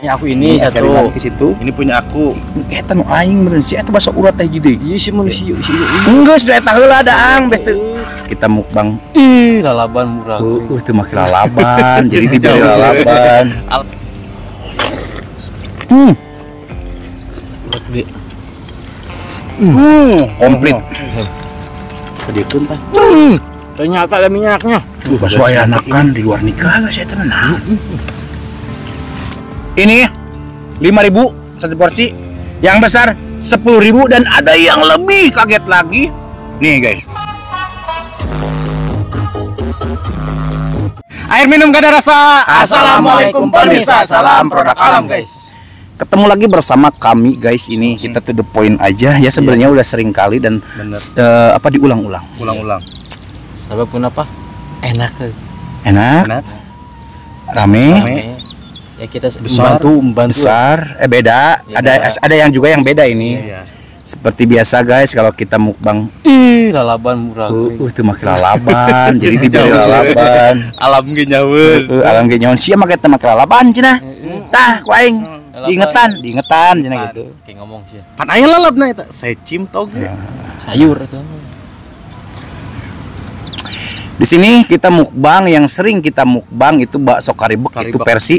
Ya aku ini satu. Ke situ. Ini punya aku. Eta nu aing meureun si eta basa urat teh jadi. Iya sih manusia sih. Enggeus da eta heula daang beh teu. Kita mukbang. Ih, lalaban murah. Teu make lalaban, jadi dibeli lalaban. Urat gede. Komplit. Sedikit tah. Ternyata ada minyaknya. Bakso aya anakan di luar nikah geus eta nah. Ini 5.000 satu porsi, yang besar 10.000 dan ada yang lebih kaget lagi. Nih guys. Air minum gak ada rasa. Assalamualaikum pemirsa, salam produk alam guys. Ketemu lagi bersama kami guys, ini kita to the point aja ya, sebenarnya udah sering kali dan diulang-ulang. Ulang-ulang. Sebab kenapa? Enak. Enak. Rame. Ya kita membantu besar, beda. Ya, ada yang juga yang beda ini. Iya. Seperti biasa guys, kalau kita mukbang, lalaban murah. Itu make lalaban, jadi dibeli lalaban. Alam ge nyaweun. Alam ge nyaweun sia make teh make lalaban cenah. Tah ku aing diingetan cenah gitu. Kayak ngomong sih. Pan aya lalabna eta. Secim toge. Sayur itu. Di sini kita mukbang, yang sering kita mukbang itu bakso karibek, itu versi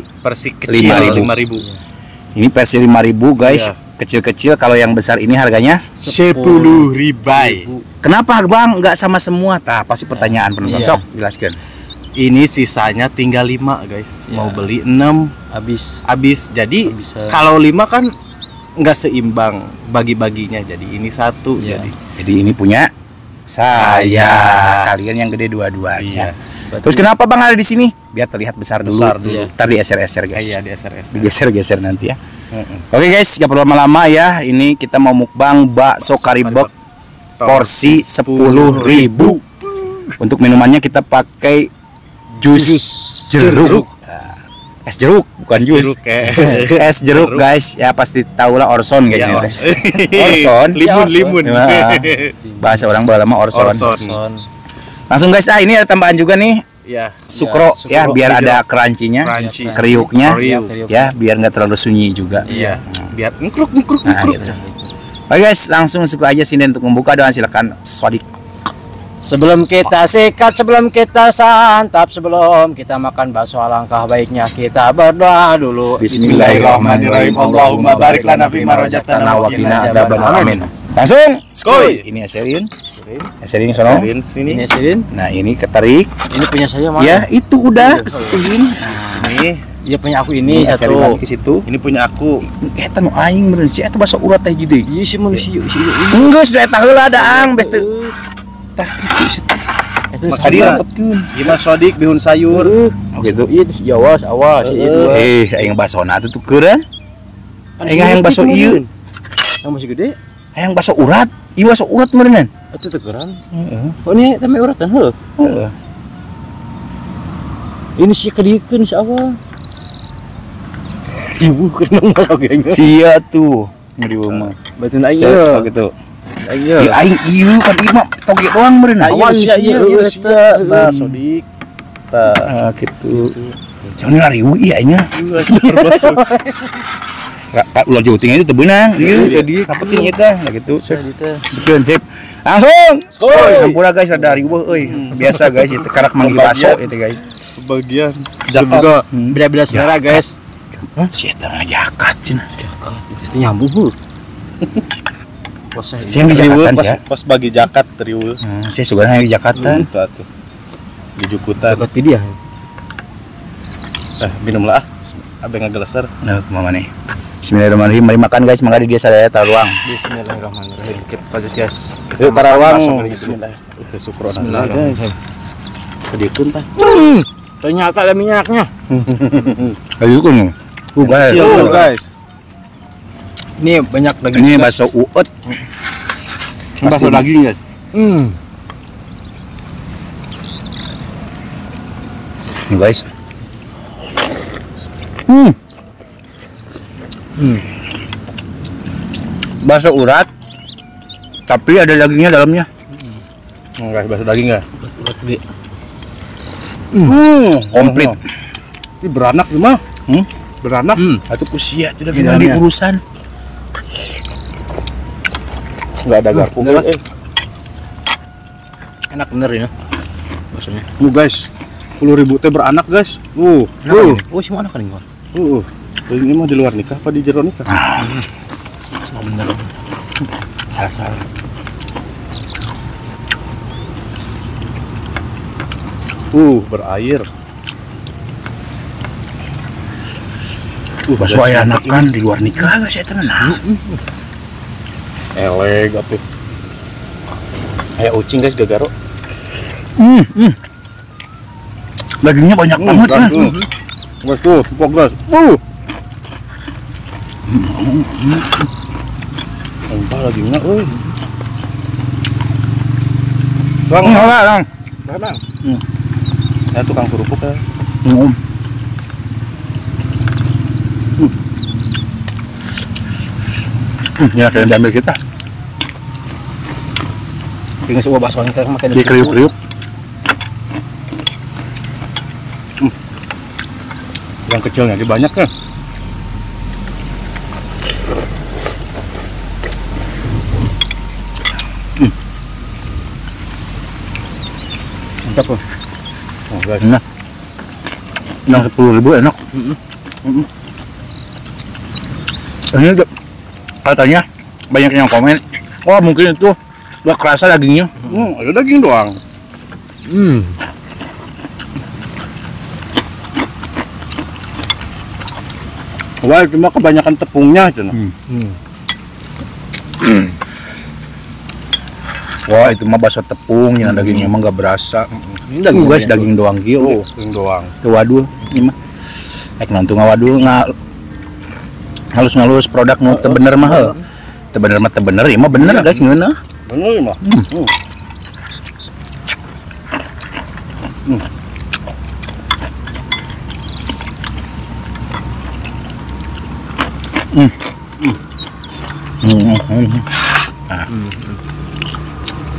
kecil 5.000. Ini versi 5.000 guys, iya. Kecil-kecil. Kalau yang besar ini harganya 10.000. Kenapa bang nggak sama semua? Tah pasti pertanyaan penonton. Sok jelaskan. Ini sisanya tinggal 5 guys. Mau beli 6 habis. Jadi kalau 5 kan nggak seimbang bagi-baginya. Jadi ini satu. Jadi ini punya saya, kalian yang gede dua-duanya. Terus kenapa bang ada di sini? Biar terlihat besar dulu. Ntar dieser-eser guys. Iya, dieser-eser. Digeser-geser nanti ya. Oke guys, gak perlu lama-lama ya. Ini kita mau mukbang bakso karibek porsi 10.000. Untuk minumannya kita pakai jus jeruk. Es jeruk, bukan jus. Es jeruk guys, ya pasti tahu lah Orson guys. Orson, limun. Bahasa orang lama Orson. Langsung guys, ini ada tambahan juga nih. Ya, sukro ya, biar ada crunchy-nya, kriuknya, ya, biar nggak terlalu sunyi juga. Iya, biar ngekruk. Nah, gitu. Oke guys, langsung suka aja sini untuk membuka doang, silakan Sodik. Sebelum kita sikat, sebelum kita santap, sebelum kita makan bakso, alangkah baiknya kita berdoa dulu. Bismillahirrahmanirrahim. Allahumma barik lana fima razaqtana wa qina adzabannar. Amin. Langsung, skoy. Ini Aserin. Aserin sono. Sini. Ini Aserin. Nah, ini ketarik. Ini punya saya mana? Ya, itu udah kesituin. Ini dia punya aku ini satu. Ke situ. Ini punya aku. Eta nu aing meureun si eta basa urat teh jadi. Iya sih manusia sih. Enggeus da eta heula daang beh teu. Tah itu dirapetkeun. Gimana Sodik bihun sayur. Gitu. Iya, awas. Aing basona teh tukeureun. Aing hayang baso ieu. Yang masih gede. Hayang baso urat. Ieu baso urat meureun. Itu tukeran. Oh ini teh urat kan heuh. Ini sih kedikeun insyaallah. Ibu kena marah kayaknya. Sia tuh. Di rumah. Batun aing ya. Gitu. Aing ieu kan ieu mah toge doang meureun. Awan sia ieu tah Sodik. Tah gitu. Jangan riuh ieu aing nya. Kak ulah juting itu teu beunang. Ieu di kapeting eta gitu. Sikeun cek. Langsung. Hampura guys ada riuh euy. Biasa guys itu karak manggil baso itu guys. Sebagian juga beda-beda selera guys. Si eta jakat cenah. Jakat itu nyambung. Saya di Jakatan ya. Pas bagi jakat riuh. Saya suka di Jakatan. Tuh. Di Jukutan. Jakat dia. Minumlah. Abang ngageleser. Nah, mama nih. Bismillahirrahmanirrahim. Mari makan guys, mangga di dia sadaya taruang. Bismillahirrahmanirrahim. Kita pajutias. Yuk taruang. Bismillah. Syukron. Bismillahirrahmanirrahim. Kedikeun tah. Ternyata ada minyaknya. Ayo kan. Guys. Ini banyak daging. Ini bakso uut. Bakso daging guys. Ini guys. Bakso urat, tapi ada dagingnya dalamnya. Enggak, bakso daging enggak? Komplit. Ini beranak mah. beranak. Atau kusia itu lagi di urusan. Nggak ada garpu. Enak bener ya. Maksudnya. Guys, 10.000 teh beranak guys. Semua anak kan ini. Ini mah di luar nikah apa di jero nikah? Semua bener. Asal. Berair. Bakso ayah anak kan di luar nikah guys ya tenan. Eleg apa? Kayak ucing guys gagaro. Dagingnya banyak banget kan. Guys tuh, empuk guys. Empuk dagingnya, Bang, Bang. Bang. Ya tukang kerupuk ya. Ya kayak diambil kita. Tinggal sebuah bakso yang makan Di kriuk-kriuk. Yang kecilnya di banyak kan. Mantap loh. Guys. Enak. Yang 10.000 enak. Ini katanya banyak yang komen. Oh mungkin itu gak kerasa dagingnya. Ada daging doang. Wah, cuma kebanyakan tepungnya aja. Wah itu mah bakso tepung yang dagingnya emang gak berasa. Daging Guys daging doang kieu. Daging doang. Tuh waduh ini mah. Nanti ngawaduh halus produk nu teu bener mah heuh. Teu bener mah teu bener, ieu mah bener guys ngeunah. Bener mah.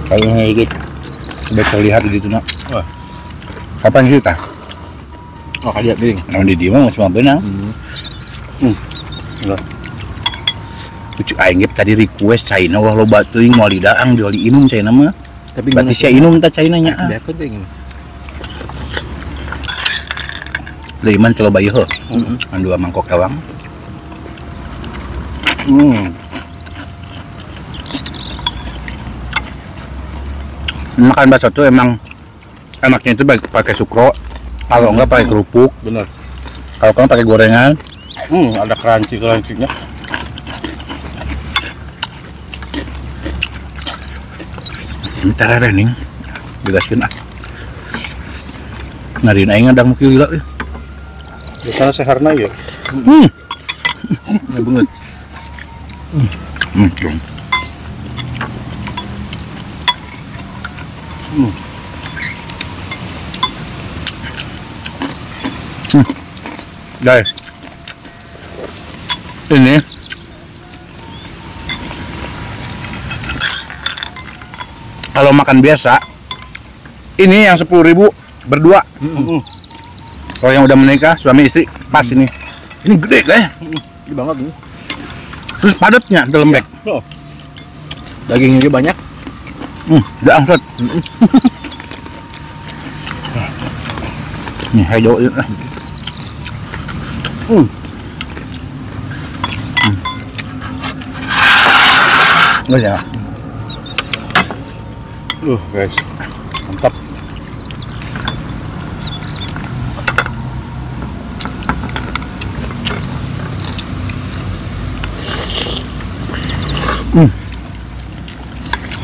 Kalau ini sudah terlihat di situ nak. Kapan kita? Oh kalian piring. Namun di dia mah cuma benang. Cucu aing tadi request China wah lo batuing mau lidaang dioli inum China mah. Tapi berarti sia inum ta China nya. Biar aku tuh ingin. Dari mana coba bayi ho? Dua mangkok tawang. Makan bakso tuh emang enaknya itu pakai sukro, kalau enggak pakai kerupuk. Bener. Kalau kan pakai gorengan. Ada crunchy-crunchy-nya. Bentar ya nih, digaskeun ah. Ngariin aing ada mukil gila ya. Bukan seharna ya. Ya banget. Guys, ini kalau makan biasa, ini yang 10.000 berdua. Kalau yang udah menikah suami istri pas ini gede guys. Gede banget ini. Terus padatnya dalam bag. Dagingnya juga banyak. Udah angkat. Nih ayo. Enggak ya. Guys, mantap.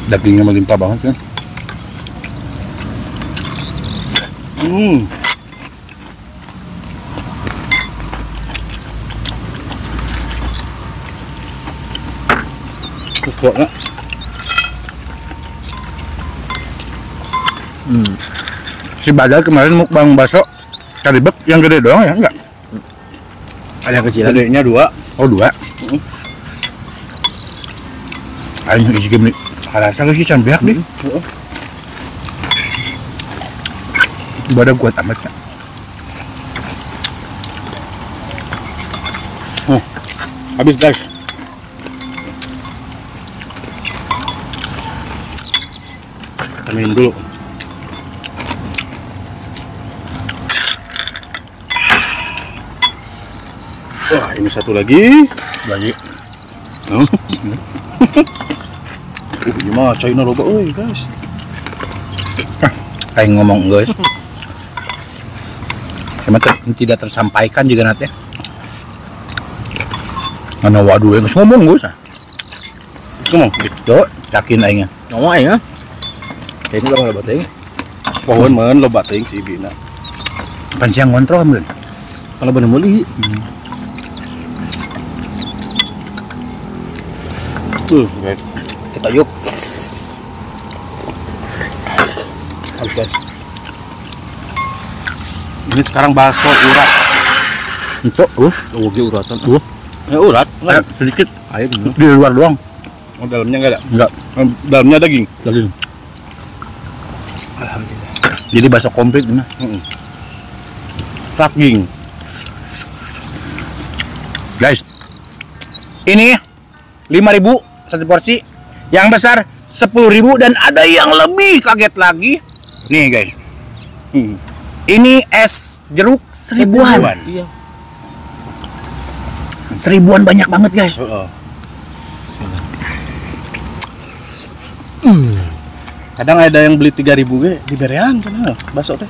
Dagingnya melimpah banget kan. Pokoknya Si Badal kemarin mukbang bakso karibek yang gede doang ya enggak? Ada yang kecil. gedenya 2. Oh 2. Ayo isi game nih. Karasa lagi can beak deh. Badan kuat amat ya. Habis guys. Kita minum dulu. Wah, ini satu lagi. Gimana China loba euy guys. Kayak ngomong guys. Cuma tidak tersampaikan juga nanti. Mana waduh yang ngomong guys. Ngomong Tuh, yakin aingnya. Ngomong aja. Ini lo loba teuing. pohon men loba teuing si ibina. Pan siang ngontrol mun. Kalau bener meuli. Guys. Kita yuk. Habis guys. Ini sekarang bakso urat. Untuk Oke uratan. Ya urat, sedikit Ayo bener. di luar doang. oh, dalamnya enggak ada. Enggak, Dalamnya daging. daging. Alhamdulillah. Jadi bakso komplit ini. Daging. Guys. Ini 5.000 satu porsi, yang besar 10.000 dan ada yang lebih kaget lagi. Nih guys. Ini es jeruk 1000-an. Iya. 1000-an banyak banget guys. Kadang ada yang beli 3.000 ge diberean kana bakso teh.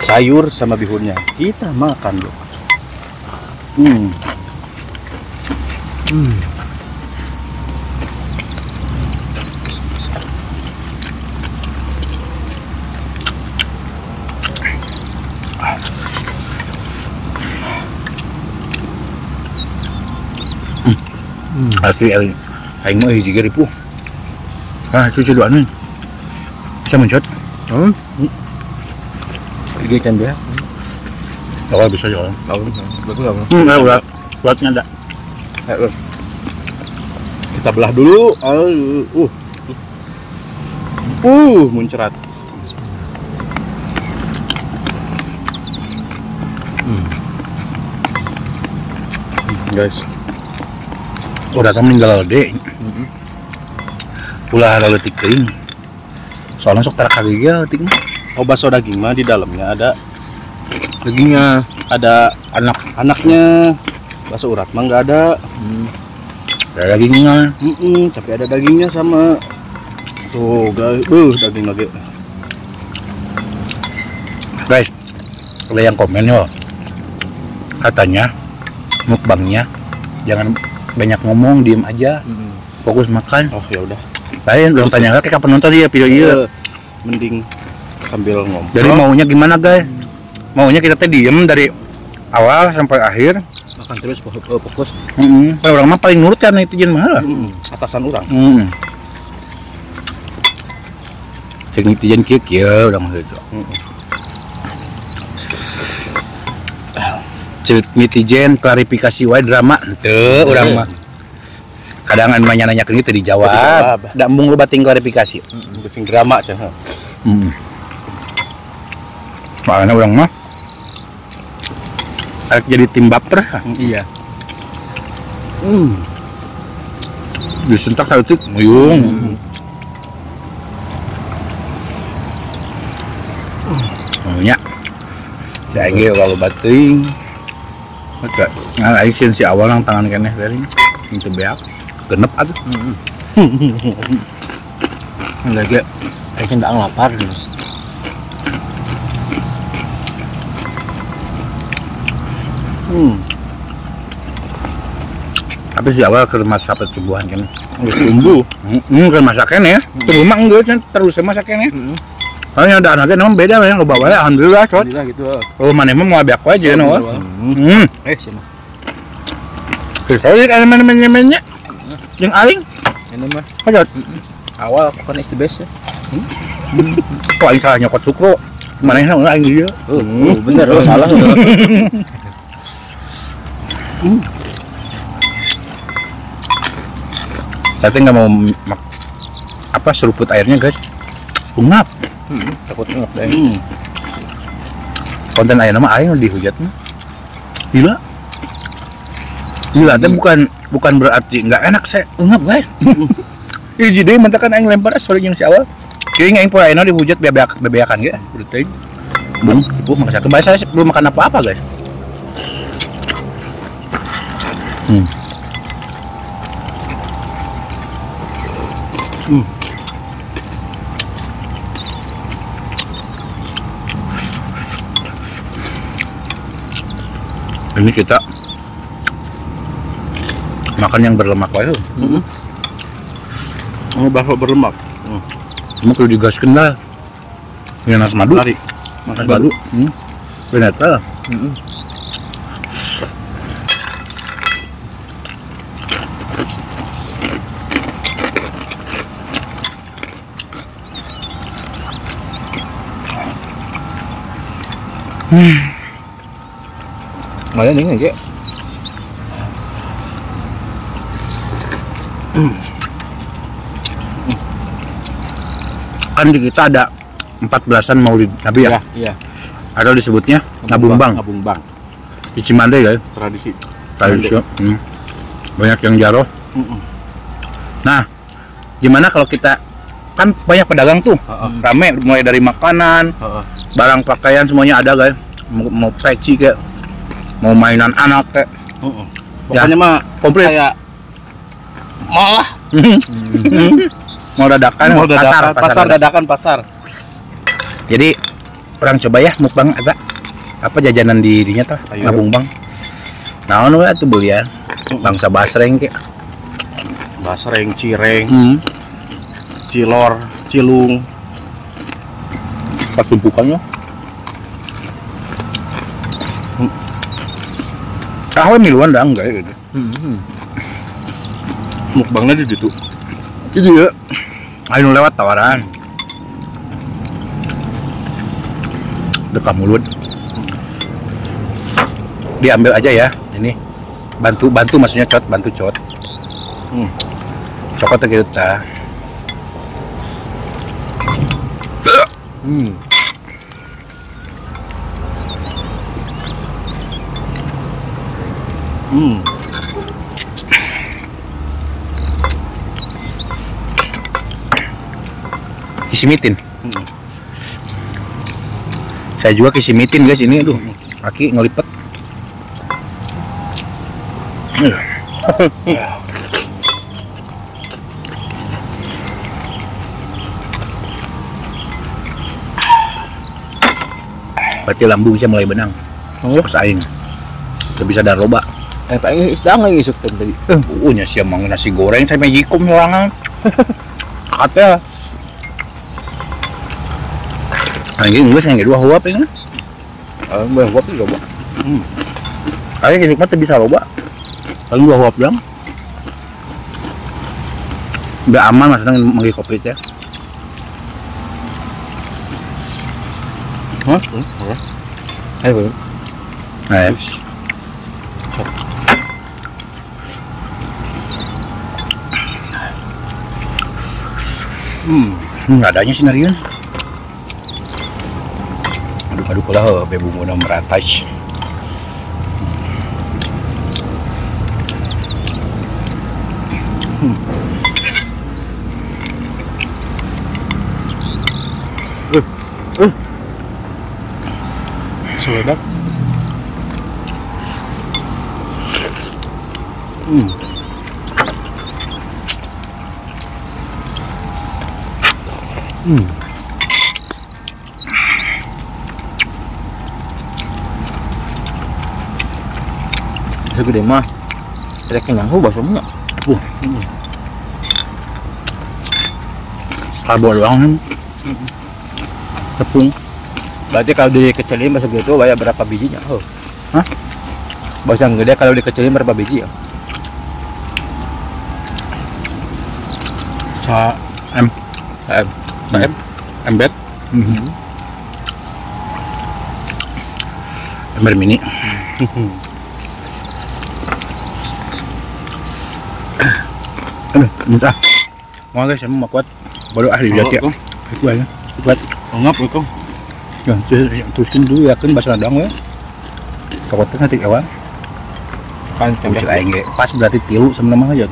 Sayur sama bihunnya kita makan loh. Asli aing mah hiji ge ripuh. Itu ceduan bisa mencet. Pergi kan dia. Kalau bisa jalan. Betul enggak? Udah. Buatnya ada. Kita belah dulu. Muncrat. Guys, Udah kan meninggal lode. Ulah ada letik teuing. Soalnya sok tara kagigil letik mah. oh bakso daging mah di dalamnya ada Dagingnya ada anaknya. Bakso urat mah nggak ada. Ada dagingnya. Tapi ada dagingnya sama. Tuh guys, daging lagi. Guys, ada yang komen yo. Katanya mukbangnya jangan banyak ngomong, diem aja. Fokus makan. Oh ya udah. Lain belum tanya lagi kapan nonton dia video iya. Mending sambil ngomong. Jadi maunya gimana guys? Maunya kita teh diem dari awal sampai akhir. makan terus fokus. Kalau orang mah paling nurut kan itu jen mah. Atasan orang. Cek netizen kieu kieu udah mah gitu. Cek netizen klarifikasi wae drama henteu urang mah. Kadang anu nanya-nanyakeun teh dijawab. Da embung lu bating klarifikasi. Bising drama cenah. Soalnya urang mah arek jadi tim baper. Iya. Disentak saeutik muyung. Nya. Saya ge kalau bating. Maka aing si awal nang tangan keneh teh. Itu beak. Genep atuh. Enggak ge. Aing ndak lapar. Tapi si awal ke masak pertumbuhan kan. Tumbuh. Kan masakan ya. Tumbuh mah enggak kan terus masakan ya. Soalnya ada anaknya memang beda ya, loba wae alhamdulillah cot. Alhamdulillah gitu. Oh maneh mah mau beak wae aja no. Siapa? Kalau ada mana-mana yang aing Ini mah hajat. awal bukan is the best ya. Kok aing salah nyokot sukro. Manehna aing dia. Bener, salah. Saya nggak mau apa seruput airnya guys. Ungap. Takut ngap deh. konten aya nama aing dihujat mah. Gila. Gila teh bukan berarti enggak enak saya ngap guys. Jadi deui mentakan aing lempar sorry jeung si awal. Keuing aing poe ayeuna dihujat bebeakan ge. Udah teuing. Bung, ibu makasih. Kembali saya belum makan apa-apa guys. Ini kita makan yang berlemak wae. Ini bakso berlemak. Cuma kalau digaskeun lah. Ini nasi madu. Nasi madu. Benar lah. Mana nih nggak? Kan di kita ada 14-an Maulid Nabi ya? Iya. Atau disebutnya Ngabumbang. Ngabumbang. Di Cimande ya? Tradisi. Banyak yang jaroh. Nah, gimana kalau kita kan banyak pedagang tuh, rame mulai dari makanan, barang pakaian semuanya ada guys. Mau peci kayak mau mainan anak kayak pokoknya mah komplit kayak mall lah. Mau dadakan, pasar dadakan pasar. Jadi orang coba ya mukbang ada apa jajanan di dirinya tuh Ngabumbang. Naon we atuh beulian bangsa basreng kayak basreng, cireng, cilor, cilung, satumpukannya. Tahu miluan dah enggak gitu. Mukbangnya di situ. Itu ya. Ayo lewat tawaran. Dekat mulut. Diambil aja ya. Ini bantu maksudnya bantu cot. Cokotnya gitu ta. Kisimitin. Saya juga kisimitin guys ini, aduh kaki ngelipet. Berarti lambung bisa mulai benang. Pas aing. Bisa ada loba. Paling sedang lagi isuk tadi. Nya siya mang nasi goreng saya mejikom sorangan. Kata. Anjing geus yang dua huap ini. Dua huap itu loba. Ayo nikmat bisa loba. Paling dua huap doang. Udah aman maksudnya manggi kopi teh. Hah? Ayo. Ayo. Nggak adanya sinarian. Aduh kalau bebunguna meratas. Sedap. Segede mah. Tidak kenyang bakso nya. Karbo doang. Tepung. Berarti kalau dikecilin bakso gitu banyak berapa bijinya? Hah? Bakso yang gede kalau dikecilin berapa biji ya? Embed. Ember mini. Minta. Mau guys, saya mau kuat. Baru ahli lihat ya. Kuat. Ngap itu. Terusin dulu ya kan bahasa Radang we. Kokotnya nanti awal. Kan Cek aing ge pas berarti tilu sama aja.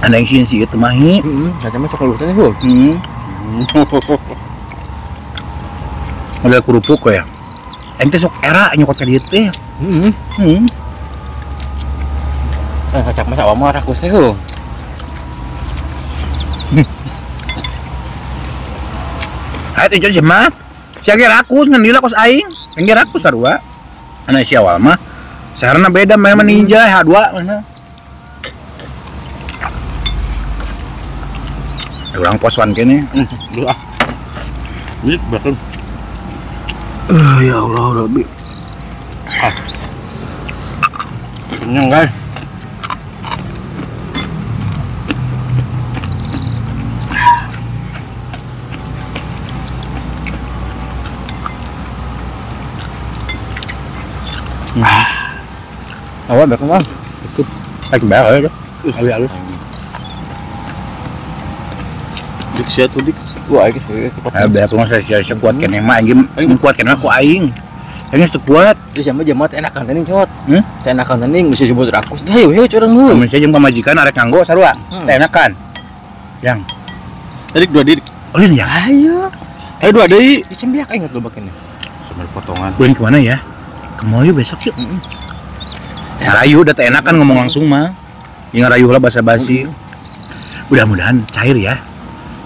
Ada yang sih itu mahi. Kata mah sok lurusan itu. Ada kerupuk ya. Ente sok era nyokot ka dieu teh. Kacak mah awak mah rakus teh heuh. Ayo tujuan jemaah. Siage rakus ngan lila kos aing. Engge rakus sarua. Anu si awal mah sarana beda main ninja H2 mana. Urang poswan kene. Ini bahkan. Ya Allah Rabbi. Kenyang guys. Awak dah kan. Cukup. Lagi bayar ya. Halus. Dik sia tuh dik. Wah, iki cepat. Bayar tuh saya sekuat kene mah anjing kuat kene ku aing. Aing sekuat. Di sama jamat enakan teuing cot. Teh enakan teuing bisa disebut rakus. Hayu curang heuh. Mun saya jeung pamajikan arek nganggo sarua. Teh enakan. Yang Tadi dua dik. ulin ya. Ayo. Ayo dua deui. Dicembiak ingat lo bakene. Sambil potongan. Ulin kemana ya? Ke mall yuk besok yuk. Rayu udah teh enakan ngomong langsung mah. Yang rayu lah basa-basi. Mudah-mudahan cair ya.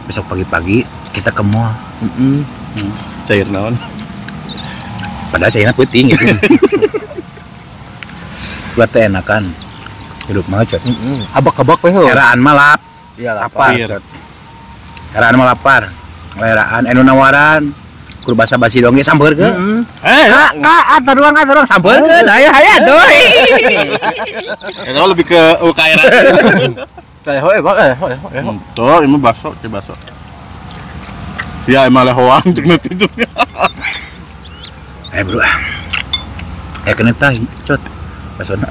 Besok pagi-pagi kita ke mall. Cair naon? Padahal cairnya puting gitu. Buat teh enakan. Hidup mah cot. Abak-abak we heuh. Eraan mah lap. Iya Lapar. lapar. Cot. Eraan mah lapar. Eraan anu nawaran. Kur basa-basi dong ge sampeurkeun. Kak, atuh doang sampeurkeun. Ayo tuh. Itu lebih ke UKR. Kayak hoe bak Tuh, ini bakso, bakso. Ya emang lehoang cek nanti itu. Bro. Kena tahi, cot. Basona.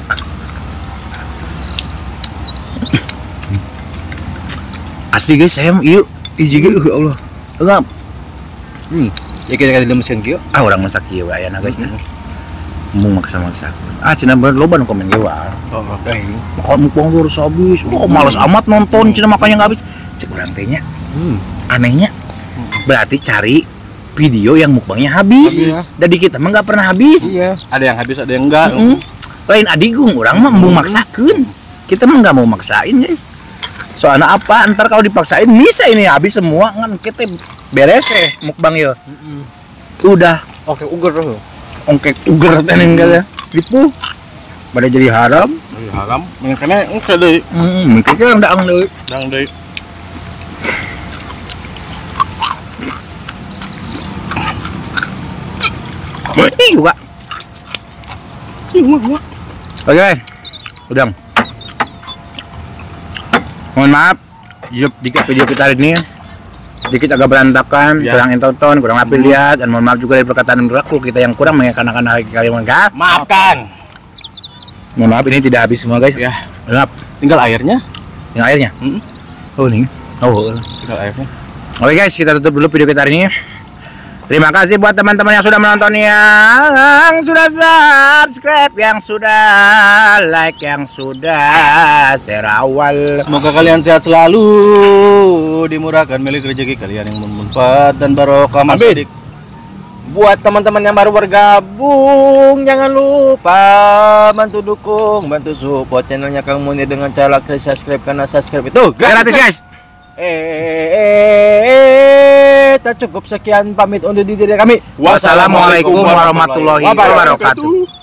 Asli guys, saya yuk. Iji ge ya Allah. Enggak. Ya kita kali lemes kieu. Orang masak kieu aya na guys. Mung maksa-maksa. Cenah bener loba nu komen ge wae. Makan mukbang harus habis. Malas amat nonton cenah makanya enggak habis. Cek urang teh nya. Anehnya. Berarti cari video yang mukbangnya habis. Dari kita mah enggak pernah habis. Iya. Ada yang habis, ada yang enggak. Lain adigung, orang mah mau maksakeun. Kita mah enggak mau maksain, guys. Soalnya apa? Ntar kalau dipaksain bisa ini habis semua kan kita beres mukbang ya. Udah. Oke, uger tuh. Ongkek uger teh enggak ya. Dipu. Pada jadi haram. Jadi haram. Makanya engke deui. Mungkin kan daang deui. Dang deui. Ini juga. Oke. Udah. Mohon maaf. Dikit video kita hari ini sedikit agak berantakan, kurang tonton, kurang apa lihat, dan mohon maaf juga dari perkataan berlaku kita yang kurang mengenakan hal kalian enggak. Maafkan. Mohon maaf ini tidak habis semua guys. Ya. Maaf. Tinggal airnya. Yang airnya. Oh nih. Oh. Tinggal airnya. Oke guys, kita tutup dulu video kita hari ini. Terima kasih buat teman-teman yang sudah menonton, yang sudah subscribe, yang sudah like, yang sudah share awal. Semoga kalian sehat selalu, dimurahkan milik rezeki kalian yang bermanfaat dan barokah. Mas Adik. Buat teman-teman yang baru bergabung, jangan lupa bantu dukung, bantu support channelnya Kang Munir dengan cara klik subscribe, karena subscribe itu Gratis guys. Tak cukup sekian, pamit undur diri kami. Wassalamualaikum warahmatullahi wabarakatuh.